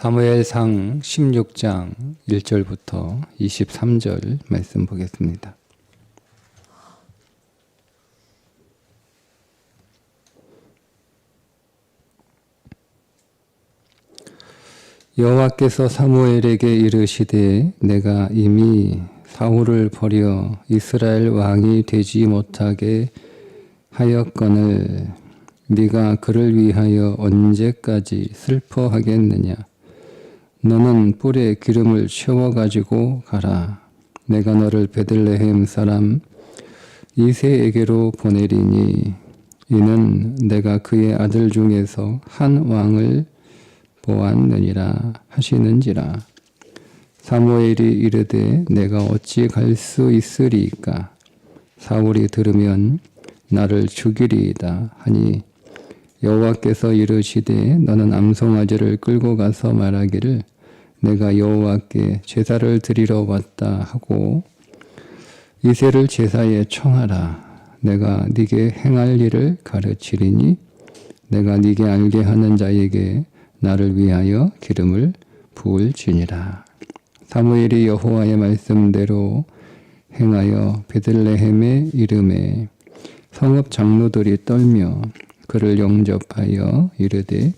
사무엘상 16장 1절부터 23절 말씀 보겠습니다. 여호와께서 사무엘에게 이르시되 내가 이미 사울을 버려 이스라엘 왕이 되지 못하게 하였거늘 네가 그를 위하여 언제까지 슬퍼하겠느냐. 너는 뿔에 기름을 채워 가지고 가라. 내가 너를 베들레헴 사람 이새에게로 보내리니 이는 내가 그의 아들 중에서 한 왕을 보았느니라 하시는지라. 사무엘이 이르되 내가 어찌 갈 수 있으리이까. 사울이 들으면 나를 죽이리이다 하니 여호와께서 이르시되 너는 암송아지를 끌고 가서 말하기를 내가 여호와께 제사를 드리러 왔다 하고 이새를 제사에 청하라. 내가 네게 행할 일을 가르치리니 내가 네게 알게 하는 자에게 나를 위하여 기름을 부을지니라. 사무엘이 여호와의 말씀대로 행하여 베들레헴에 이르매 성읍 장로들이 떨며 그를 영접하여 이르되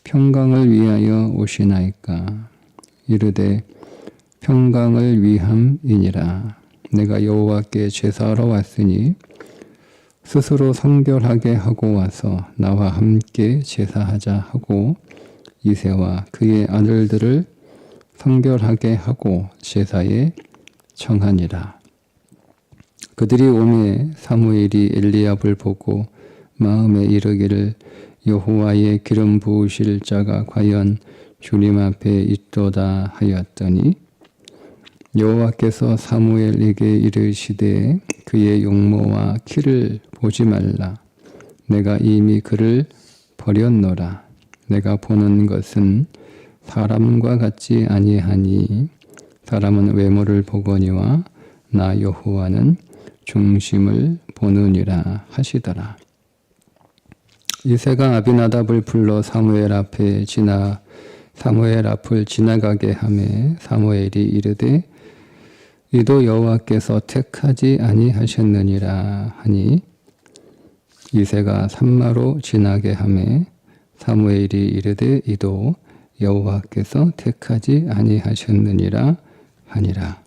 평강을 위하여 오시나이까. 이르되 평강을 위함이니라. 내가 여호와께 제사하러 왔으니 스스로 성결하게 하고 와서 나와 함께 제사하자 하고 이새와 그의 아들들을 성결하게 하고 제사에 청하니라. 그들이 오매 사무엘이 엘리압을 보고 마음에 이르기를 여호와의 기름 부으실 자가 과연 주님 앞에 있도다 하였더니 여호와께서 사무엘에게 이르시되 그의 용모와 키를 보지 말라. 내가 이미 그를 버렸노라. 내가 보는 것은 사람과 같지 아니하니 사람은 외모를 보거니와 나 여호와는 중심을 보느니라 하시더라. 이새가 아비나답을 불러 사무엘 앞을 지나가게 하매 사무엘이 이르되 이도 여호와께서 택하지 아니하셨느니라 하니 이새가 산마로 지나게 하매 사무엘이 이르되 이도 여호와께서 택하지 아니하셨느니라 하니라.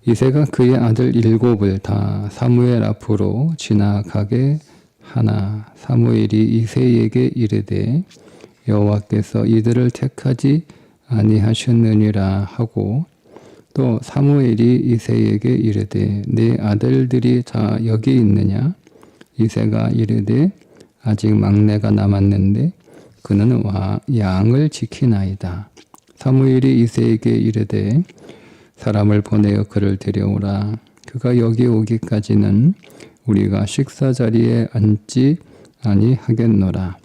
이새가 그의 아들 7을 다 사무엘 앞으로 지나가게 하나 사무엘이 이새에게 이르되 여호와께서 이들을 택하지 아니하셨느니라 하고 또 사무엘이 이새에게 이르되 내 아들들이 다 여기 있느냐. 이새가 이르되 아직 막내가 남았는데 그는 양을 지키나이다. 사무엘이 이새에게 이르되 사람을 보내어 그를 데려오라. 그가 여기 오기까지는 우리가 식사 자리에 앉지 아니하겠노라.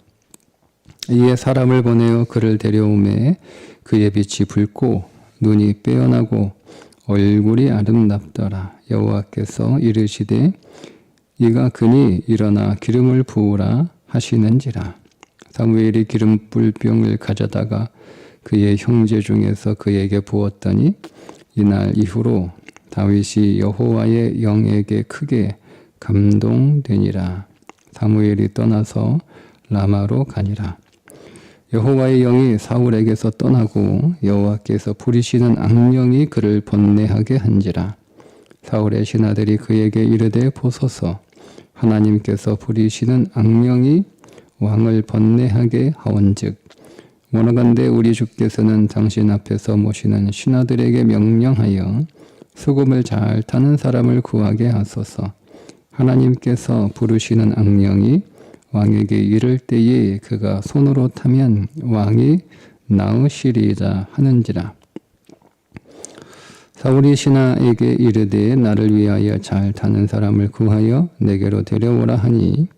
이에 사람을 보내어 그를 데려오매 그의 빛이 붉고 눈이 빼어나고 얼굴이 아름답더라. 여호와께서 이르시되 이가 그니 일어나 기름을 부으라 하시는지라. 사무엘이 기름불 병을 가져다가 그의 형제 중에서 그에게 부었더니 이날 이후로 다윗이 여호와의 영에게 크게 감동되니라. 사무엘이 떠나서 라마로 가니라. 여호와의 영이 사울에게서 떠나고 여호와께서 부리시는 악령이 그를 번뇌하게 한지라. 사울의 신하들이 그에게 이르되 보소서 하나님께서 부리시는 악령이 왕을 번뇌하게 하온즉 원하건대 우리 주께서는 당신 앞에서 모시는 신하들에게 명령하여 수금을 잘 타는 사람을 구하게 하소서. 하나님께서 부르시는 악령이 왕에게 이를 때에 그가 손으로 타면 왕이 나으시리이다 하는지라. 사울이 신하에게 이르되 나를 위하여 잘 타는 사람을 구하여 내게로 데려오라 하니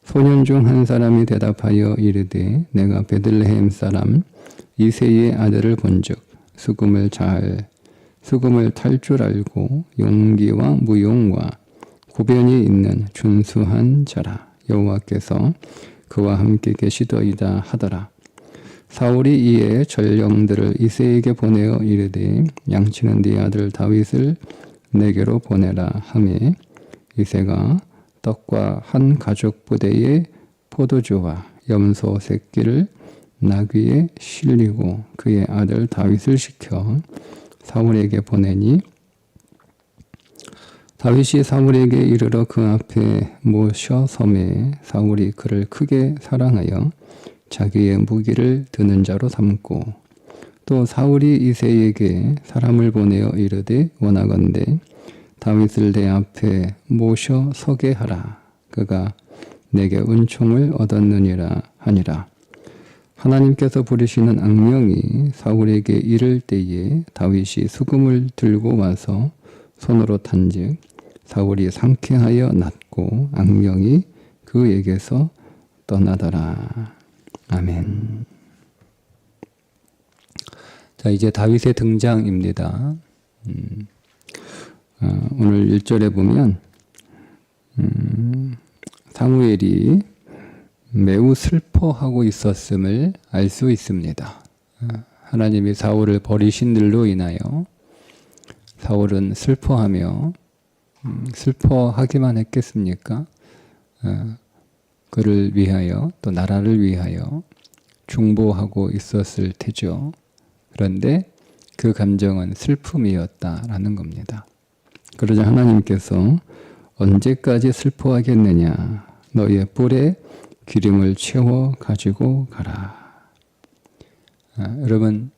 소년 중 한 사람이 대답하여 이르되 내가 베들레헴 사람 이새의 아들을 본즉 수금을 탈 줄 알고 용기와 무용과 구변이 있는 준수한 자라. 여호와께서 그와 함께 계시더이다 하더라. 사울이 이에 전령들을 이새에게 보내어 이르되 양치는 네 아들 다윗을 내게로 보내라 하매 이새가 떡과 한 가죽 부대에 포도주와 염소 새끼를 나귀에 실리고 그의 아들 다윗을 시켜 사울에게 보내니 다윗이 사울에게 이르러 그 앞에 모셔 섬에 사울이 그를 크게 사랑하여 자기의 무기를 드는 자로 삼고 또 사울이 이새에게 사람을 보내어 이르되 원하건대 다윗을 내 앞에 모셔 서게 하라. 그가 내게 은총을 얻었느니라 하니라. 하나님께서 부르시는 악령이 사울에게 이를 때에 다윗이 수금을 들고 와서 손으로 탄즉 사울이 상쾌하여 낫고 악령이 그에게서 떠나더라. 아멘. 자, 이제 다윗의 등장입니다. 오늘 1절에 보면 사무엘이 매우 슬퍼하고 있었음을 알 수 있습니다. 하나님이 사울을 버리신 일로 인하여 사울은 슬퍼하며 슬퍼하기만 했겠습니까? 그를 위하여 또 나라를 위하여 중보하고 있었을 테죠. 그런데 그 감정은 슬픔이었다라는 겁니다. 그러자 하나님께서 언제까지 슬퍼하겠느냐? 너의 뿔에 기름을 채워 가지고 가라. 여러분,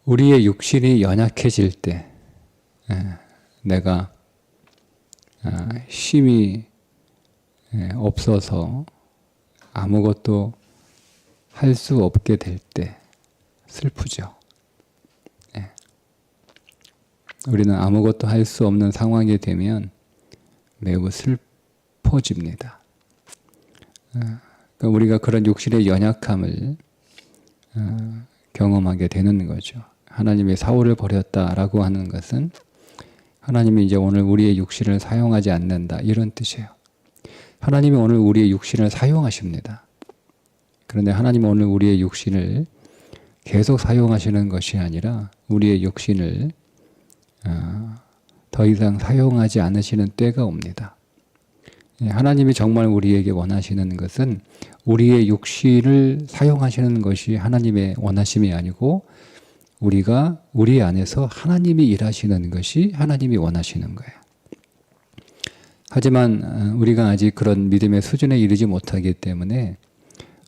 우리의 육신이 연약해질 때 내가 힘이 없어서 아무것도 할 수 없게 될 때 슬프죠. 우리는 아무것도 할 수 없는 상황이 되면 매우 슬퍼집니다. 그러니까 우리가 그런 육신의 연약함을 경험하게 되는 거죠. 하나님이 사울을 버렸다라고 하는 것은 하나님이 이제 오늘 우리의 육신을 사용하지 않는다 이런 뜻이에요. 하나님이 오늘 우리의 육신을 사용하십니다. 그런데 하나님은 오늘 우리의 육신을 계속 사용하시는 것이 아니라 우리의 육신을 더 이상 사용하지 않으시는 때가 옵니다. 하나님이 정말 우리에게 원하시는 것은 우리의 육신을 사용하시는 것이 하나님의 원하심이 아니고 우리가 우리 안에서 하나님이 일하시는 것이 하나님이 원하시는 거예요. 하지만 우리가 아직 그런 믿음의 수준에 이르지 못하기 때문에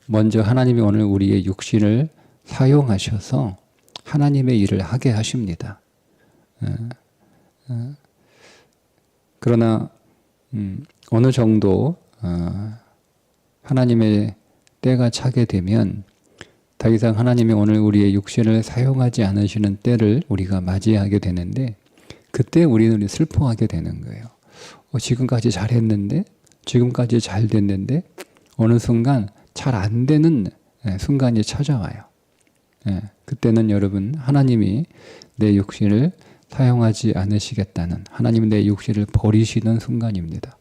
먼저 하나님이 오늘 우리의 육신을 사용하셔서 하나님의 일을 하게 하십니다. 그러나 어느 정도 하나님의 때가 차게 되면 더 이상 하나님이 오늘 우리의 육신을 사용하지 않으시는 때를 우리가 맞이하게 되는데 그때 우리는 슬퍼하게 되는 거예요. 지금까지 잘했는데 지금까지 잘 됐는데 어느 순간 잘 안 되는 순간이 찾아와요. 그때는 여러분 하나님이 내 육신을 사용하지 않으시겠다는 하나님이 내 육신을 버리시는 순간입니다.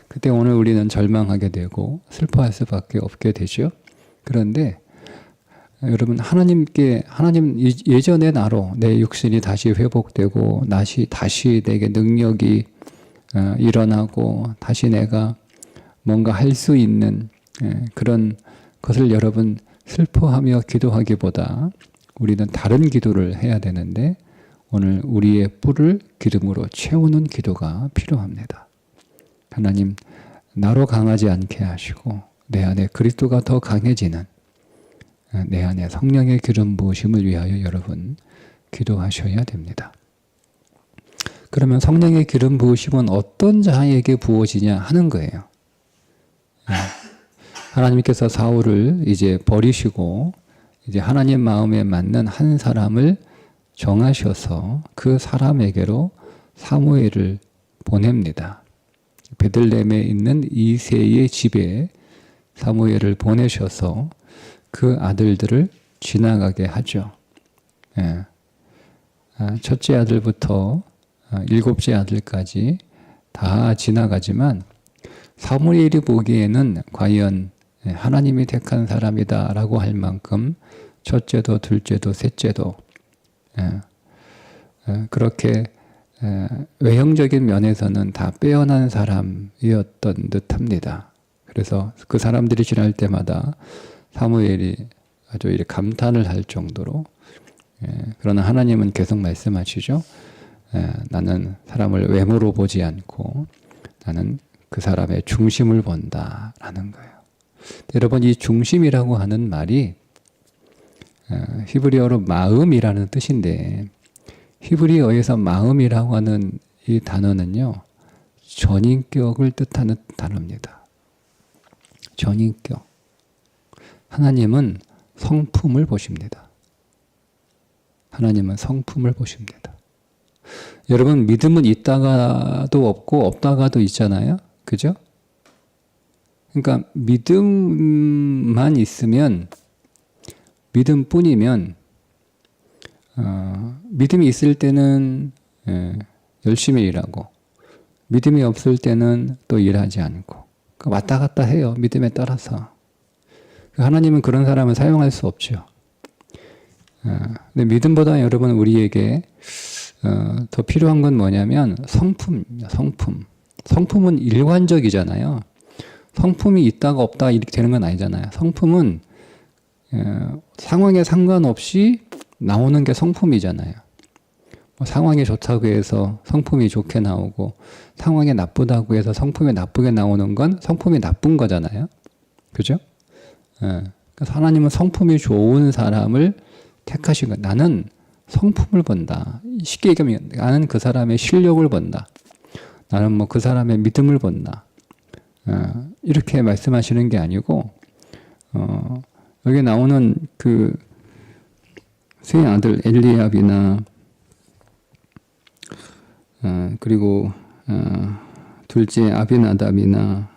그때 오늘 우리는 절망하게 되고 슬퍼할 수밖에 없게 되죠. 그런데 여러분 하나님 예전의 나로 내 육신이 다시 회복되고 다시 내게 능력이 일어나고 다시 내가 뭔가 할 수 있는 그런 것을 여러분 슬퍼하며 기도하기보다 우리는 다른 기도를 해야 되는데 오늘 우리의 뿔을 기름으로 채우는 기도가 필요합니다. 하나님 나로 강하지 않게 하시고 내 안에 그리스도가 더 강해지는 내 안에 성령의 기름 부으심을 위하여 여러분 기도하셔야 됩니다. 그러면 성령의 기름 부으심은 어떤 자에게 부어지냐 하는 거예요. 하나님께서 사울을 이제 버리시고 이제 하나님 마음에 맞는 한 사람을 정하셔서 그 사람에게로 사무엘을 보냅니다. 베들레헴에 있는 이새의 집에 사무엘을 보내셔서 그 아들들을 지나가게 하죠. 첫째 아들부터 7째 아들까지 다 지나가지만 사무엘이 보기에는 과연 하나님이 택한 사람이다 라고 할 만큼 첫째도 둘째도 셋째도 그렇게 외형적인 면에서는 다 빼어난 사람이었던 듯합니다. 그래서 그 사람들이 지날 때마다 사무엘이 아주 이렇게 감탄을 할 정도로 그러나 하나님은 계속 말씀하시죠. 나는 사람을 외모로 보지 않고 나는 그 사람의 중심을 본다라는 거예요. 여러분 이 중심이라고 하는 말이 히브리어로 마음이라는 뜻인데 히브리어에서 마음이라고 하는 이 단어는요. 전인격을 뜻하는 단어입니다. 전인격. 하나님은 성품을 보십니다. 하나님은 성품을 보십니다. 여러분 믿음은 있다가도 없고 없다가도 있잖아요. 그죠? 그러니까 믿음만 있으면 믿음뿐이면 믿음이 있을 때는 열심히 일하고 믿음이 없을 때는 또 일하지 않고 왔다 갔다 해요. 믿음에 따라서. 하나님은 그런 사람을 사용할 수 없죠. 근데 믿음보다 여러분 우리에게 더 필요한 건 뭐냐면 성품입니다. 성품. 성품은 일관적이잖아요. 성품이 있다가 없다가 이렇게 되는 건 아니잖아요. 성품은 상황에 상관없이 나오는 게 성품이잖아요. 상황이 좋다고 해서 성품이 좋게 나오고 상황이 나쁘다고 해서 성품이 나쁘게 나오는 건 성품이 나쁜 거잖아요. 그죠? 그래서 하나님은 성품이 좋은 사람을 택하신 거예요. 나는 성품을 본다. 쉽게 얘기하면 나는 그 사람의 실력을 본다. 나는 뭐 그 사람의 믿음을 본다. 이렇게 말씀하시는 게 아니고 여기 나오는 그 세 아들 엘리압이나 그리고 둘째 아비나답이나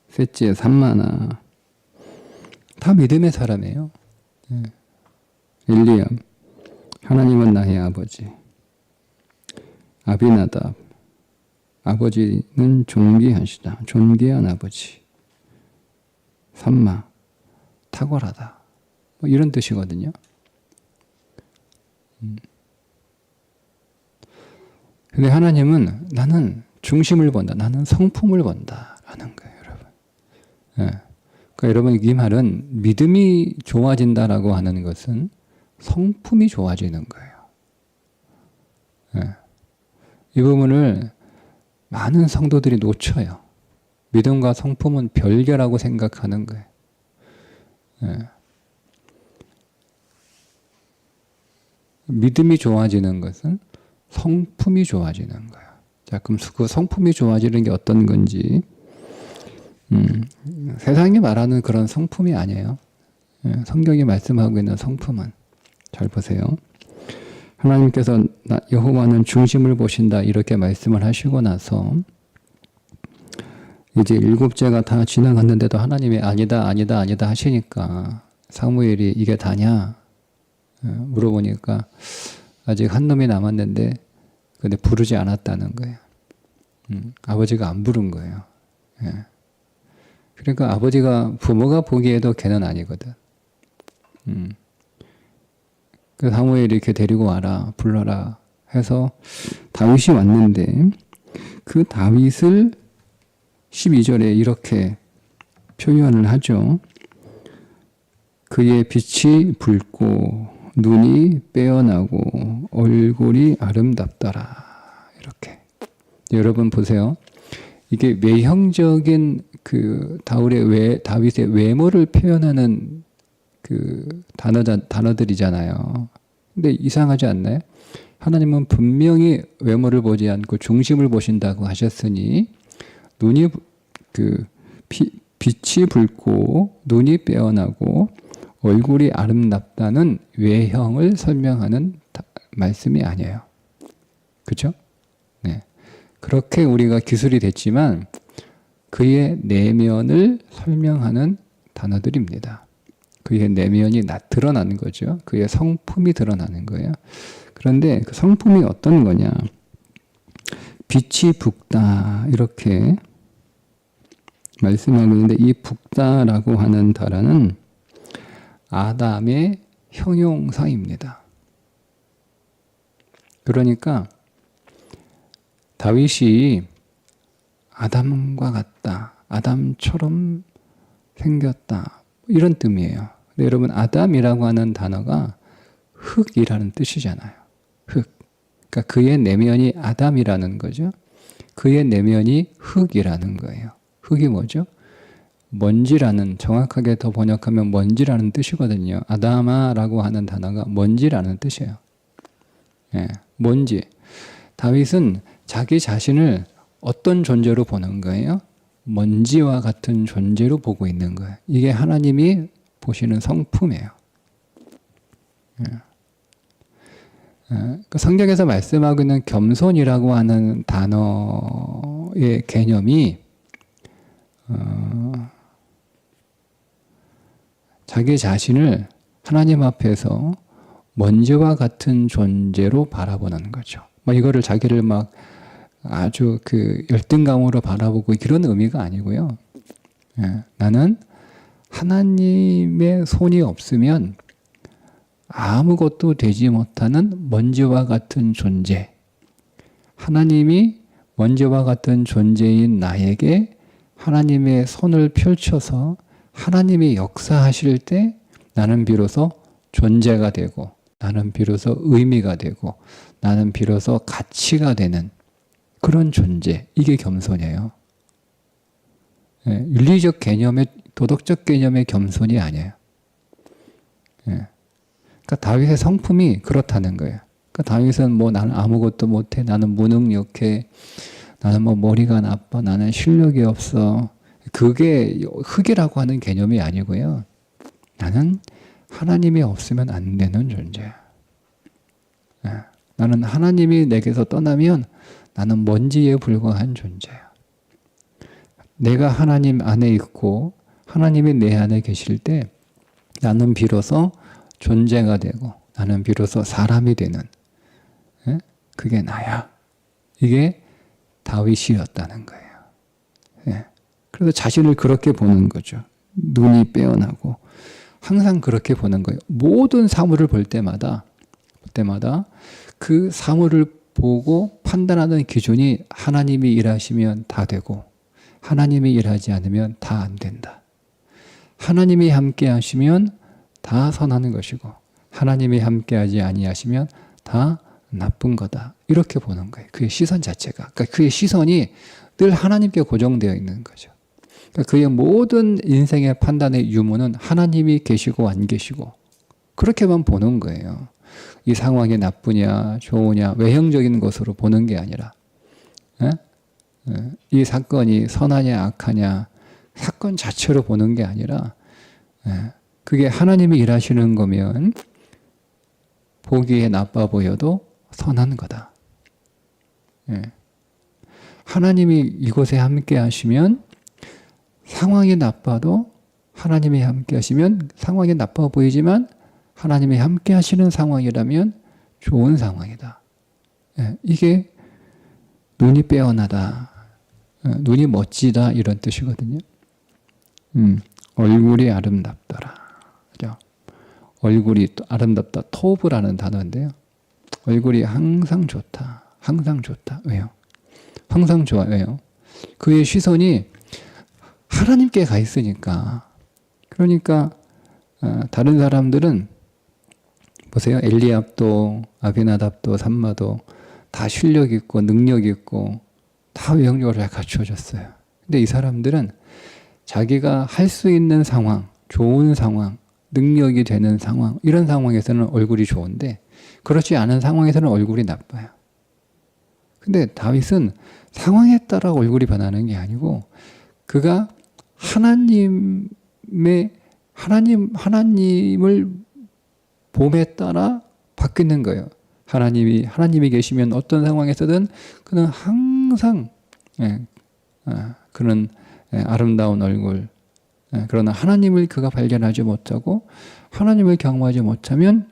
셋째 삼마나 다 믿음의 사람이에요. 엘리압 하나님은 나의 아버지. 아비나답 아버지는 존귀하시다. 존귀한 아버지. 삼마 탁월하다. 뭐 이런 뜻이거든요. 근데 하나님은 나는 중심을 본다. 나는 성품을 본다. 라는 거예요, 여러분. 그러니까 여러분 이 말은 믿음이 좋아진다라고 하는 것은 성품이 좋아지는 거예요. 이 부분을 많은 성도들이 놓쳐요. 믿음과 성품은 별개라고 생각하는 거예요. 믿음이 좋아지는 것은 성품이 좋아지는 거예요. 자, 그럼 그 성품이 좋아지는 게 어떤 건지 세상이 말하는 그런 성품이 아니에요. 성경이 말씀하고 있는 성품은 잘 보세요. 하나님께서 여호와는 중심을 보신다 이렇게 말씀을 하시고 나서 이제 일곱째가 다 지나갔는데도 하나님이 아니다 하시니까 사무엘이 이게 다냐 물어보니까 아직 한 놈이 남았는데 근데 부르지 않았다는 거예요. 아버지가 안 부른 거예요. 그러니까 아버지가 부모가 보기에도 걔는 아니거든. 그 사무엘이 이렇게 데리고 와라 불러라 해서 다윗이 왔는데 그 다윗을 12절에 이렇게 표현을 하죠. 그의 빛이 붉고 눈이 빼어나고 얼굴이 아름답더라. 이렇게. 여러분 보세요. 이게 외형적인 그 다윗의 외모를 표현하는 그 단어들이잖아요. 근데 이상하지 않나요? 하나님은 분명히 외모를 보지 않고 중심을 보신다고 하셨으니 눈이 빛이 붉고 눈이 빼어나고 얼굴이 아름답다는 외형을 설명하는 말씀이 아니에요. 그렇죠? 네. 그렇게 우리가 기술이 됐지만 그의 내면을 설명하는 단어들입니다. 그의 내면이 드러나는 거죠. 그의 성품이 드러나는 거예요. 그런데 그 성품이 어떤 거냐? 빛이 붉다 이렇게 말씀하고 있는데 이 북다라고 하는 단어는 아담의 형용사입니다. 그러니까 다윗이 아담과 같다, 아담처럼 생겼다 이런 뜻이에요. 근데 여러분 아담이라고 하는 단어가 흙이라는 뜻이잖아요. 흙. 그러니까 그의 내면이 아담이라는 거죠. 그의 내면이 흙이라는 거예요. 흙이 뭐죠? 먼지라는, 정확하게 더 번역하면 먼지라는 뜻이거든요. 아담아라고 하는 단어가 먼지라는 뜻이에요. 예, 먼지. 다윗은 자기 자신을 어떤 존재로 보는 거예요? 먼지와 같은 존재로 보고 있는 거예요. 이게 하나님이 보시는 성품이에요. 성경에서 말씀하고 있는 겸손이라고 하는 단어의 개념이 자기 자신을 하나님 앞에서 먼지와 같은 존재로 바라보는 거죠. 이거를 자기를 막 아주 열등감으로 바라보고 그런 의미가 아니고요. 나는 하나님의 손이 없으면 아무것도 되지 못하는 먼지와 같은 존재. 하나님이 먼지와 같은 존재인 나에게 하나님의 손을 펼쳐서 하나님이 역사하실 때 나는 비로소 존재가 되고, 나는 비로소 의미가 되고, 나는 비로소 가치가 되는 그런 존재. 이게 겸손이에요. 윤리적 개념의, 도덕적 개념의 겸손이 아니에요. 그러니까 다윗의 성품이 그렇다는 거예요. 그러니까 다윗은 나는 아무것도 못해, 나는 무능력해, 나는 머리가 나빠, 나는 실력이 없어. 그게 흙이라고 하는 개념이 아니고요. 나는 하나님이 없으면 안 되는 존재야. 나는 하나님이 내게서 떠나면 나는 먼지에 불과한 존재야. 내가 하나님 안에 있고 하나님이 내 안에 계실 때 나는 비로소 존재가 되고 나는 비로소 사람이 되는, 그게 나야. 이게 다윗이었다는 거예요. 그래서 자신을 그렇게 보는 거죠. 눈이 빼어나고 항상 그렇게 보는 거예요. 모든 사물을 볼 때마다 그 사물을 보고 판단하는 기준이 하나님이 일하시면 다 되고 하나님이 일하지 않으면 다 안 된다. 하나님이 함께 하시면 다 선하는 것이고 하나님이 함께하지 아니하시면 다 나쁜 거다. 이렇게 보는 거예요. 그의 시선 자체가. 그러니까 그의 시선이 늘 하나님께 고정되어 있는 거죠. 그러니까 그의 모든 인생의 판단의 유무는 하나님이 계시고 안 계시고 그렇게만 보는 거예요. 이 상황이 나쁘냐 좋으냐 외형적인 것으로 보는 게 아니라 이 사건이 선하냐 악하냐 사건 자체로 보는 게 아니라 그게 하나님이 일하시는 거면 보기에 나빠 보여도 선한 거다. 하나님이 이곳에 함께 하시면 상황이 나빠도 하나님이 함께 하시면 상황이 나빠 보이지만 하나님이 함께 하시는 상황이라면 좋은 상황이다. 이게 눈이 빼어나다. 눈이 멋지다 이런 뜻이거든요. 얼굴이 아름답더라. 그죠? 얼굴이 또 아름답다. 토브라는 단어인데요. 얼굴이 항상 좋다. 항상 좋다. 왜요? 항상 좋아요. 왜요? 그의 시선이 하나님께 가 있으니까. 그러니까 다른 사람들은 보세요. 엘리압도 아비나답도 삼마도 다 실력 있고 능력 있고 다 외형적으로 잘 갖추어졌어요. 근데 이 사람들은 자기가 할 수 있는 상황, 좋은 상황, 능력이 되는 상황, 이런 상황에서는 얼굴이 좋은데 그렇지 않은 상황에서는 얼굴이 나빠요. 근데 다윗은 상황에 따라 얼굴이 변하는 게 아니고 그가 하나님을 봄에 따라 바뀌는 거예요. 하나님이 계시면 어떤 상황에서든 그는 항상 그런 아름다운 얼굴, 그러나 하나님을 그가 발견하지 못하고 하나님을 경험하지 못하면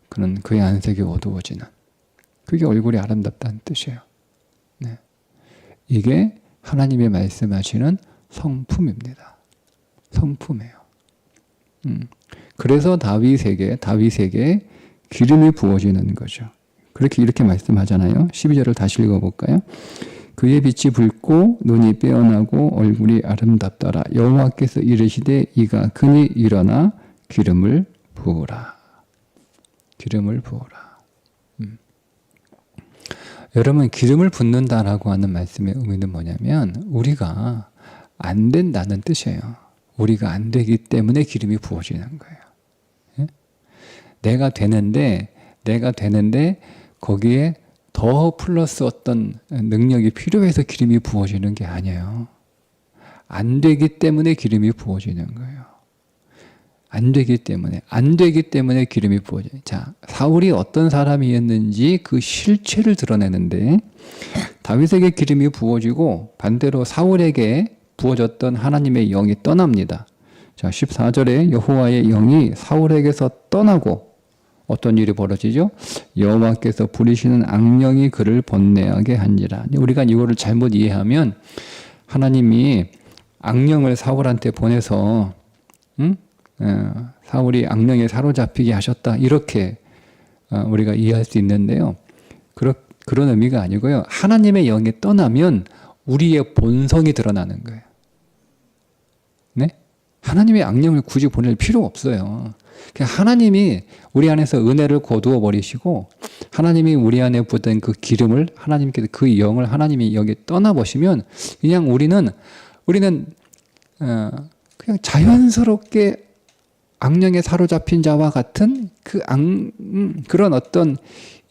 그는 그의 안색이 어두워지는, 그게 얼굴이 아름답다는 뜻이에요. 이게 하나님이 말씀하시는 성품입니다. 성품이에요. 그래서 다윗에게 기름이 부어지는 거죠. 이렇게 말씀하잖아요. 12절을 다시 읽어볼까요? 그의 빛이 붉고 눈이 빼어나고 얼굴이 아름답더라. 여호와께서 이르시되 이가 그니 일어나 기름을 부으라. 기름을 부으라. 여러분, 기름을 붓는다라고 하는 말씀의 의미는 뭐냐면 우리가 안 된다는 뜻이에요. 우리가 안 되기 때문에 기름이 부어지는 거예요. 예? 내가 되는데 거기에 더 플러스 어떤 능력이 필요해서 기름이 부어지는 게 아니에요. 안 되기 때문에 기름이 부어지는 거예요. 안 되기 때문에 기름이 부어져요. 자, 사울이 어떤 사람이었는지 그 실체를 드러내는데 다윗에게 기름이 부어지고 반대로 사울에게 부어졌던 하나님의 영이 떠납니다. 자, 14절에 여호와의 영이 사울에게서 떠나고 어떤 일이 벌어지죠? 여호와께서 부리시는 악령이 그를 번뇌하게 한지라. 우리가 이거를 잘못 이해하면 하나님이 악령을 사울한테 보내서 사울이 악령에 사로잡히게 하셨다, 이렇게 우리가 이해할 수 있는데요. 그런 의미가 아니고요. 하나님의 영이 떠나면 우리의 본성이 드러나는 거예요. 네? 하나님의 악령을 굳이 보낼 필요 없어요. 하나님이 우리 안에서 은혜를 거두어 버리시고 하나님이 우리 안에 붓은 그 기름을, 하나님께서 그 영을 하나님이 여기 떠나보시면 그냥 우리는 그냥 자연스럽게 악령에 사로잡힌 자와 같은 그런 어떤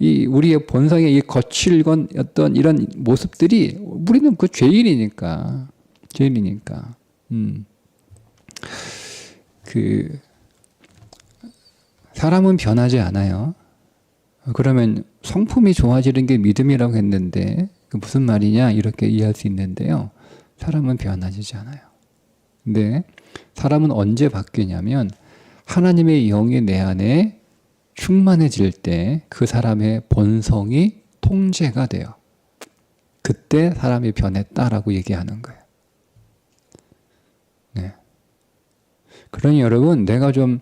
우리의 본성의 이 거칠건 어떤 이런 모습들이, 우리는 그 죄인이니까. 사람은 변하지 않아요. 그러면 성품이 좋아지는 게 믿음이라고 했는데 그 무슨 말이냐, 이렇게 이해할 수 있는데요. 사람은 변하지 않아요. 근데 사람은 언제 바뀌냐면 하나님의 영이 내 안에 충만해질 때 그 사람의 본성이 통제가 돼요. 그때 사람이 변했다라고 얘기하는 거예요. 네. 그러니 여러분, 내가 좀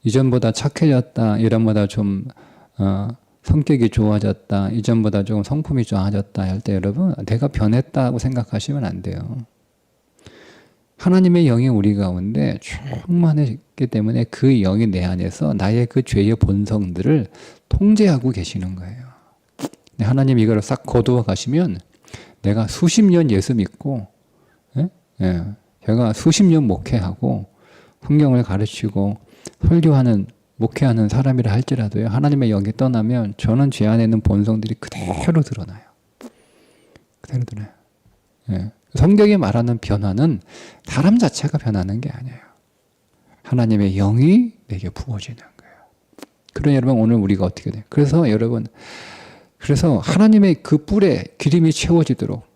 이전보다 착해졌다, 이전보다 좀 성격이 좋아졌다, 이전보다 좀 성품이 좋아졌다 할 때 여러분, 내가 변했다고 생각하시면 안 돼요. 하나님의 영이 우리 가운데 충만했기 때문에 그 영이 내 안에서 나의 그 죄의 본성들을 통제하고 계시는 거예요. 하나님 이걸 싹 거두어 가시면 내가 수십 년 예수 믿고, 제가 수십 년 목회하고 성경을 가르치고 설교하는, 목회하는 사람이라 할지라도요, 하나님의 영이 떠나면 저는 제 안에 있는 본성들이 그대로 드러나요. 그대로 드러나요. 예. 성경이 말하는 변화는 사람 자체가 변하는 게 아니에요. 하나님의 영이 내게 부어지는 거예요. 그러니 여러분, 오늘 우리가 어떻게 돼요? 그래서 여러분, 하나님의 그 뿔에 기름이 채워지도록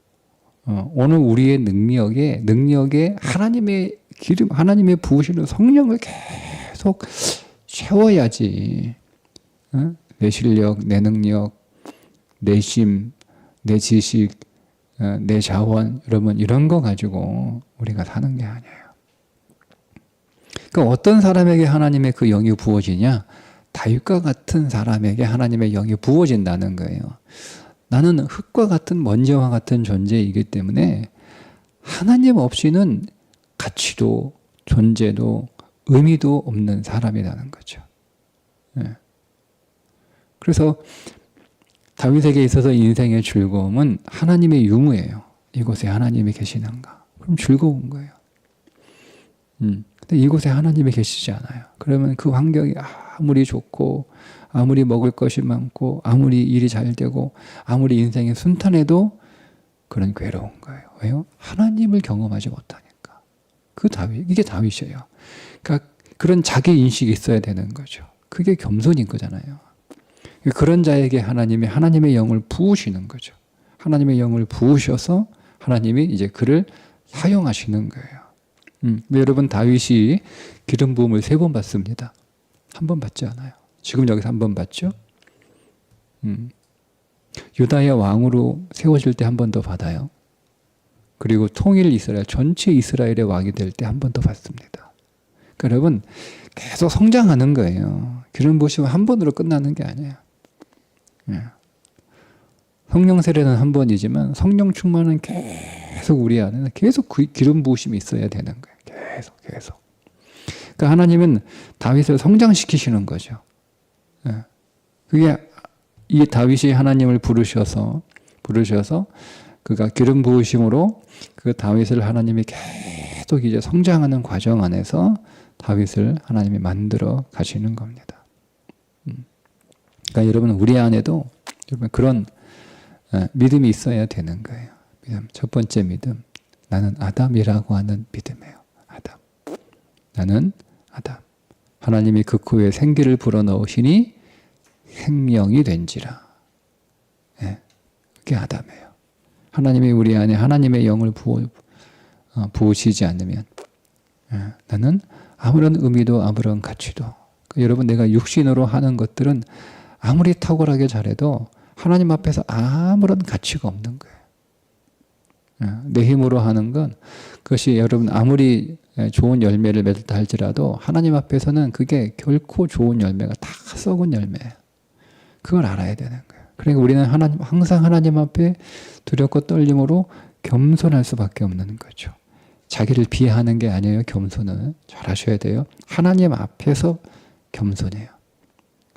오늘 우리의 능력에 하나님의 기름, 하나님의 부으시는 성령을 계속 채워야지. 내 실력, 내 능력, 내 심, 내 지식, 내 자원, 여러분, 이런 거 가지고 우리가 사는 게 아니에요. 그러니까 어떤 사람에게 하나님의 그 영이 부어지냐? 다윗과 같은 사람에게 하나님의 영이 부어진다는 거예요. 나는 흙과 같은 먼지와 같은 존재이기 때문에 하나님 없이는 가치도 존재도 의미도 없는 사람이라는 거죠. 그래서 다윗에게 있어서 인생의 즐거움은 하나님의 유무예요. 이곳에 하나님이 계시는가? 그럼 즐거운 거예요. 근데 이곳에 하나님이 계시지 않아요. 그러면 그 환경이 아무리 좋고 아무리 먹을 것이 많고 아무리 일이 잘 되고 아무리 인생이 순탄해도 그런 괴로운 거예요. 왜요? 하나님을 경험하지 못하니까. 이게 다윗이에요. 그러니까 그런 자기 인식이 있어야 되는 거죠. 그게 겸손인 거잖아요. 그런 자에게 하나님의 영을 부으시는 거죠. 하나님의 영을 부으셔서 하나님이 이제 그를 사용하시는 거예요. 근데 여러분, 다윗이 기름 부음을 3번 받습니다. 1번 받지 않아요. 지금 여기서 1번 받죠. 유다의 왕으로 세워질 때 1번 더 받아요. 그리고 통일 이스라엘, 전체 이스라엘의 왕이 될 때 한 번 더 받습니다. 그러니까 여러분 계속 성장하는 거예요. 기름 부으심은 한 번으로 끝나는 게 아니에요. 성령 세례는 한 번이지만 성령 충만은 계속 우리 안에는 계속 기름 부으심이 있어야 되는 거예요. 계속. 그러니까 하나님은 다윗을 성장시키시는 거죠. 그게 이 다윗이 하나님을 부르셔서 그가 기름 부으심으로 그 다윗을 하나님이 계속 이제 성장하는 과정 안에서 다윗을 하나님이 만들어 가시는 겁니다. 그러니까 여러분 우리 안에도 여러분 그런 믿음이 있어야 되는 거예요. 첫 번째 믿음. 나는 아담이라고 하는 믿음이에요. 아담. 나는 아담. 하나님이 그 코에 생기를 불어넣으시니 생명이 된지라. 그게 아담이에요. 하나님이 우리 안에 하나님의 영을 부으시지 않으면 나는 아무런 의미도 아무런 가치도 여러분 내가 육신으로 하는 것들은 아무리 탁월하게 잘해도 하나님 앞에서 아무런 가치가 없는 거예요. 내 힘으로 하는 건 그것이 여러분 아무리 좋은 열매를 맺었다 할지라도 하나님 앞에서는 그게 결코 좋은 열매가 다 썩은 열매예요. 그걸 알아야 되는 거예요. 그러니까 우리는 항상 하나님 앞에 두렵고 떨림으로 겸손할 수밖에 없는 거죠. 자기를 비하하는 게 아니에요. 겸손은 잘 하셔야 돼요. 하나님 앞에서 겸손해요.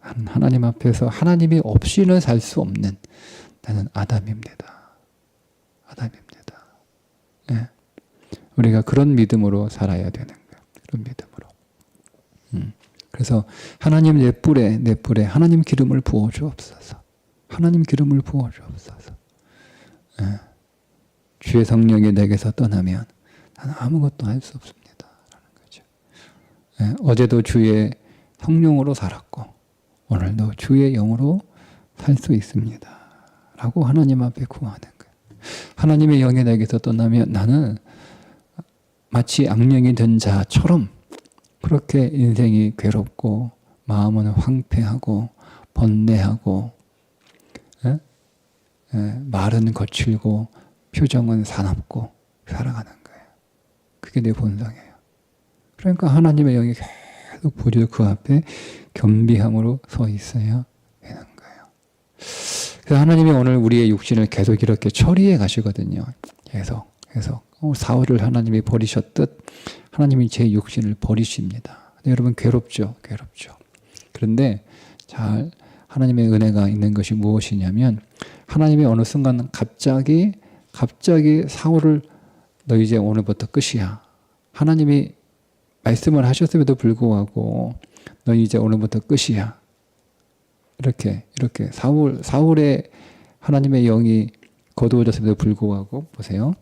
하나님 앞에서 하나님이 없이는 살 수 없는 나는 아담입니다. 예. 우리가 그런 믿음으로 살아야 되는 거예요. 그런 믿음으로. 그래서 하나님 내 뿔에 하나님 기름을 부어 주옵소서. 하나님 기름을 부어 주옵소서. 예. 주의 성령이 내게서 떠나면 나는 아무것도 할 수 없습니다. 라는 거죠. 예. 어제도 주의 성령으로 살았고 오늘도 주의 영으로 살 수 있습니다. 라고 하나님 앞에 구하는 거예요. 하나님의 영이 내게서 떠나면 나는 마치 악령이 된 자처럼 그렇게 인생이 괴롭고 마음은 황폐하고 번뇌하고 말은 거칠고 표정은 사납고 살아가는 거예요. 그게 내 본성이에요. 그러니까 하나님의 영이 계속 보여 그 앞에 겸비함으로 서 있어야 되는 거예요. 그래서 하나님이 오늘 우리의 육신을 계속 이렇게 처리해 가시거든요. 계속. 사울을 하나님이 버리셨듯 하나님이 제 육신을 버리십니다. 여러분 괴롭죠. 그런데 잘 하나님의 은혜가 있는 것이 무엇이냐면 하나님이 어느 순간 갑자기 사울을 너 이제 오늘부터 끝이야. 하나님이 말씀을 하셨음에도 불구하고 너 이제 오늘부터 끝이야. 이렇게 사울의 하나님의 영이 거두어졌음에도 불구하고 보세요.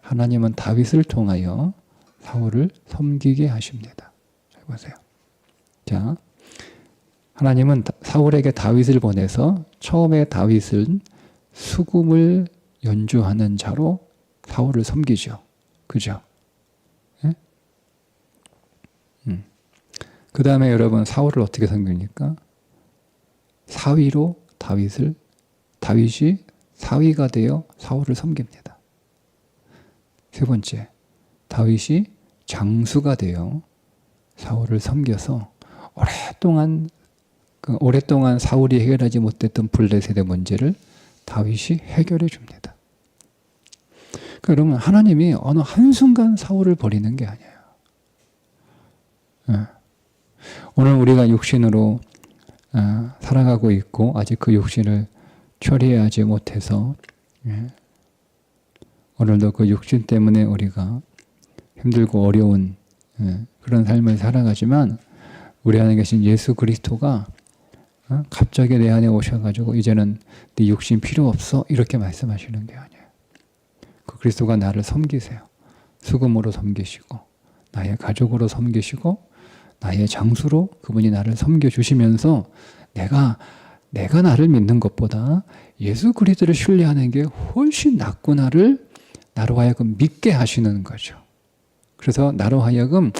하나님은 다윗을 통하여 사울을 섬기게 하십니다. 잘 보세요. 자, 하나님은 사울에게 다윗을 보내서 처음에 다윗은 수금을 연주하는 자로 사울을 섬기죠. 그죠? 예? 그 다음에 여러분 사울을 어떻게 섬깁니까? 사위로 다윗이 사위가 되어 사울을 섬깁니다. 세 번째, 다윗이 장수가 되어 사울을 섬겨서 오랫동안 사울이 해결하지 못했던 블레셋의 문제를 다윗이 해결해 줍니다. 그러니까 여러분 하나님이 어느 한순간 사울을 버리는 게 아니에요. 오늘 우리가 육신으로 살아가고 있고 아직 그 육신을 처리하지 못해서 오늘도 그 육신 때문에 우리가 힘들고 어려운 그런 삶을 살아가지만 우리 안에 계신 예수 그리스도가 갑자기 내 안에 오셔가지고 이제는 네 육신 필요 없어 이렇게 말씀하시는 게 아니에요. 그 그리스도가 나를 섬기세요. 수금으로 섬기시고 나의 가족으로 섬기시고 나의 장수로 그분이 나를 섬겨주시면서 내가 나를 믿는 것보다 예수 그리스도를 신뢰하는 게 훨씬 낫구나를 나로 하여금 믿게 하시는 거죠. 그래서 나로 하여금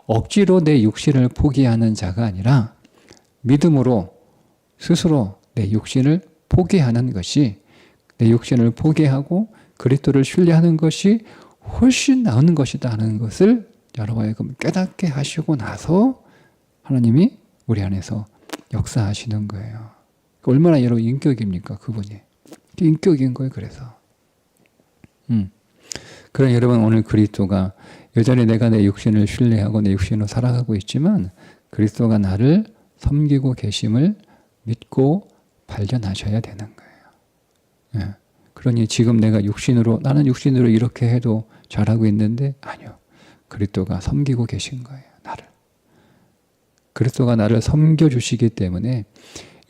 억지로 내 육신을 포기하는 자가 아니라 믿음으로 스스로 내 육신을 포기하는 것이 내 육신을 포기하고 그리스도를 신뢰하는 것이 훨씬 나은 것이다 하는 것을 여러분 하여금 깨닫게 하시고 나서 하나님이 우리 안에서 역사하시는 거예요. 얼마나 여러분 인격입니까? 그분이. 인격인 거예요. 그래서. 그럼 여러분 오늘 그리스도가 여전히 내가 내 육신을 신뢰하고 내 육신으로 살아가고 있지만 그리스도가 나를 섬기고 계심을 믿고 발견하셔야 되는 거예요. 예. 그러니 지금 내가 나는 육신으로 이렇게 해도 잘하고 있는데 아니요. 그리스도가 섬기고 계신 거예요. 나를. 그리스도가 나를 섬겨주시기 때문에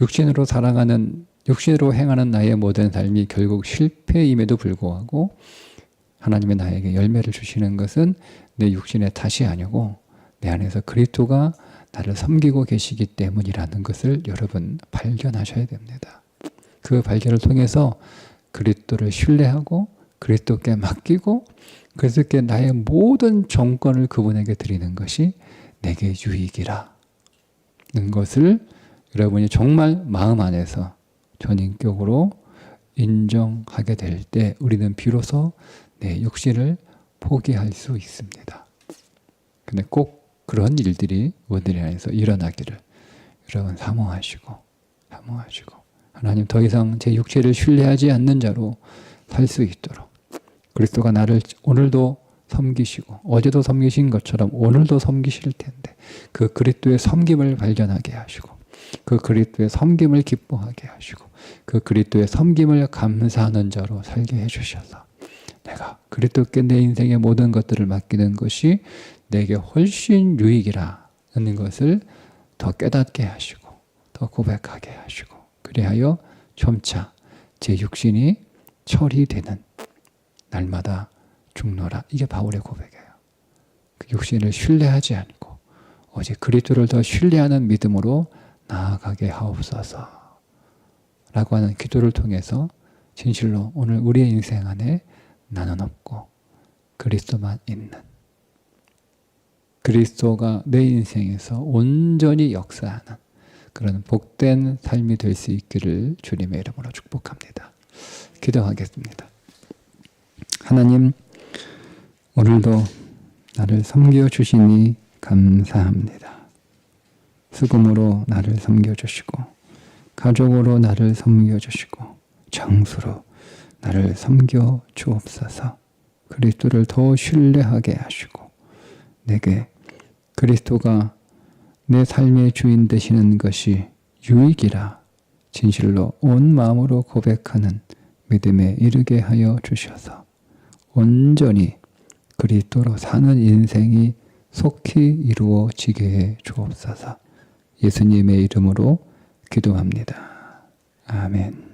육신으로 행하는 나의 모든 삶이 결국 실패임에도 불구하고 하나님의 나에게 열매를 주시는 것은 내 육신의 탓이 아니고 내 안에서 그리스도가 나를 섬기고 계시기 때문이라는 것을 여러분 발견하셔야 됩니다. 그 발견을 통해서 그리스도를 신뢰하고 그리스도께 맡기고 그리스도께 나의 모든 정권을 그분에게 드리는 것이 내게 유익이라는 것을 여러분이 정말 마음 안에서 전인격으로 인정하게 될 때 우리는 비로소 내 육신을 포기할 수 있습니다. 근데 꼭 그런 일들이 우리 안에서 일어나기를 여러분 사모하시고 하나님 더 이상 제 육체를 신뢰하지 않는 자로 살 수 있도록 그리스도가 나를 오늘도 섬기시고 어제도 섬기신 것처럼 오늘도 섬기실 텐데 그 그리스도의 섬김을 발견하게 하시고 그 그리스도의 섬김을 기뻐하게 하시고 그 그리스도의 섬김을 감사하는 자로 살게 해주셔서 내가 그리스도께 내 인생의 모든 것들을 맡기는 것이 내게 훨씬 유익이라는 것을 더 깨닫게 하시고 더 고백하게 하시고 그리하여 점차 제 육신이 처리되는 날마다 죽노라. 이게 바울의 고백이에요. 그 육신을 신뢰하지 않고 오직 그리스도를 더 신뢰하는 믿음으로 나아가게 하옵소서 라고 하는 기도를 통해서 진실로 오늘 우리의 인생 안에 나는 없고 그리스도만 있는 그리스도가 내 인생에서 온전히 역사하는 그런 복된 삶이 될 수 있기를 주님의 이름으로 축복합니다. 기도하겠습니다. 하나님, 오늘도 나를 섬겨주시니 감사합니다. 수금으로 나를 섬겨주시고 가족으로 나를 섬겨주시고 장수로 나를 섬겨주옵소서. 그리스도를 더 신뢰하게 하시고 내게 그리스도가 내 삶의 주인 되시는 것이 유익이라 진실로 온 마음으로 고백하는 믿음에 이르게 하여 주셔서 온전히 그리스도로 사는 인생이 속히 이루어지게 해 주옵소서. 예수님의 이름으로 기도합니다. 아멘.